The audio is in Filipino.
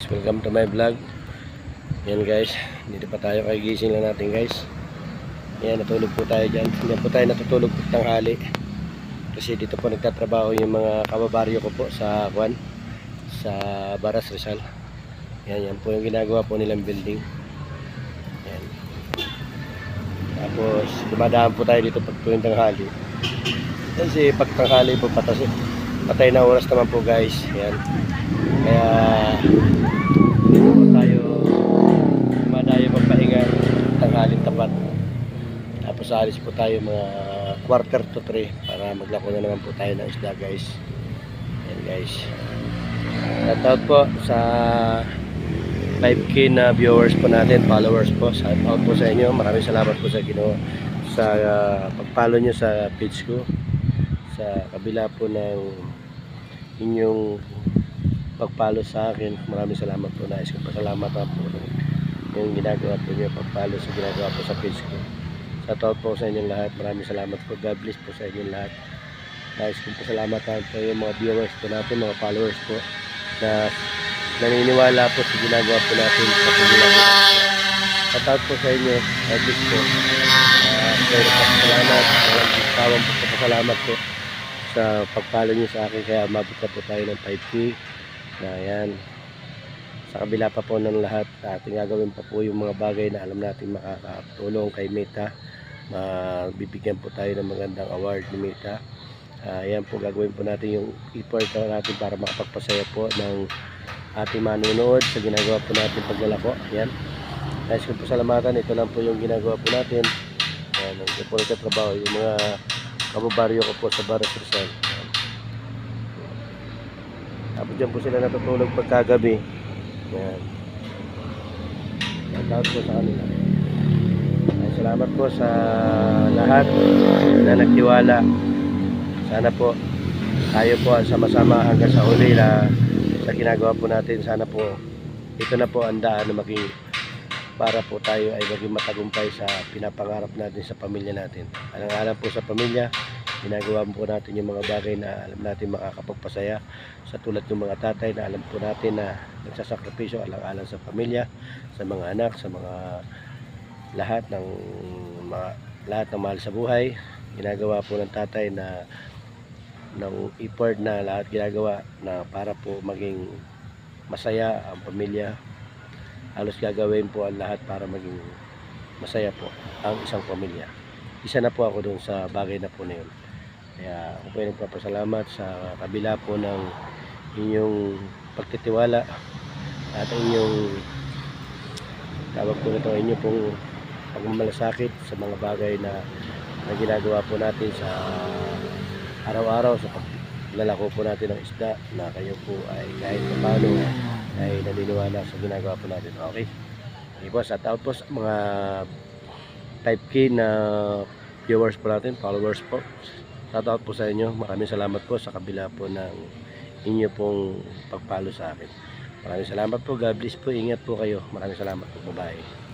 welcome to my vlog. Yan guys, dito pa tayo, kay gising lang natin guys. Yan, natulog po tayo dyan. Yan po tayo natutulog po tanghali. Kasi dito po nagtatrabaho yung mga kababaryo ko po sa Baras Rizal. Yan po yung ginagawa po nilang building. Yan. Tapos dumadaan po tayo dito pag tuwing tanghali. Kasi pag tanghali po patay na oras naman po guys. Yan. Kaya dito po tayo dumadayo magpahinga tanghalin tapat. Tapos alis po tayo mga 2:45 para maglako na naman po tayo ng isda guys. Yan guys. Shout out po sa 5K na viewers po natin, followers po. Shout out po sa inyo. Maraming salamat po sa pag-follow nyo sa page ko. Sa kabila po ng inyong pag-follow sa akin, maraming salamat po. Nais kong pasalamat po yung ginagawa po nyo, pag-follow sa ginagawa po sa page ko. Shout out po sa inyong lahat. Maraming salamat po. God bless po sa inyong lahat. Nais kong pasalamatan po yung mga viewers po natin, mga followers po na naniniwala po sa ginagawa po natin sa paglalaro. Shout out po sa inyo. God bless po. Pero pasalamat. Tawang po pasalamat po sa pag-follow nyo sa akin. Kaya umabot na po tayo ng 5K. Na yan, sa kabila pa po ng lahat, ating gagawin pa po yung mga bagay na alam natin makakatulong kay Meta. Bibigyan po tayo ng magandang award ni Meta. Yan po, gagawin po natin yung effort natin para makapagpasaya po ng ating manunood sa ginagawa po natin paglalako. Yan, nais kong pasalamatan. Ito lang po yung ginagawa po natin. Yan, ito po nagtatrabaho yung mga kababaryo ko po sa Baras Rizal. Tapos dyan po sila natutulog pagkagabi. Yan. Shout out po sa kanila. Salamat po sa lahat na nagtiwala. Sana po tayo po sama-sama hanggang sa huli na sa ginagawa po natin. Sana po ito na po ang daan na maging para po tayo ay maging matagumpay sa pinapangarap natin sa pamilya natin. Alang-alang po sa pamilya, ginagawa po natin yung mga bagay na alam natin makakapagpasaya, sa tulad ng mga tatay na alam po natin na nagsasakripisyo alang-alang sa pamilya, sa mga anak, sa mga lahat ng mahal sa buhay. Ginagawa po ng tatay na ng effort na lahat ginagawa na para po maging masaya ang pamilya. Halos gagawin po ang lahat para maging masaya po ang isang pamilya. Isa na po ako doon sa bagay na po na yun. Kaya ako po ay nagpapasalamat sa kabila po ng inyong pagtitiwala at inyong tawag po nito, inyong pong pagmamalasakit sa mga bagay na ginagawa po natin sa araw-araw sa paglalako po natin ng isda, na kayo po ay kahit paano ay naniniwala sa ginagawa po natin. Okay? Okay po, shout out po sa mga 5K na viewers po natin, followers po. Shout out po sa inyo. Maraming salamat po sa kabila po ng inyo pong pag-follow sa akin. Maraming salamat po. God bless po. Ingat po kayo. Maraming salamat po. Bye-bye.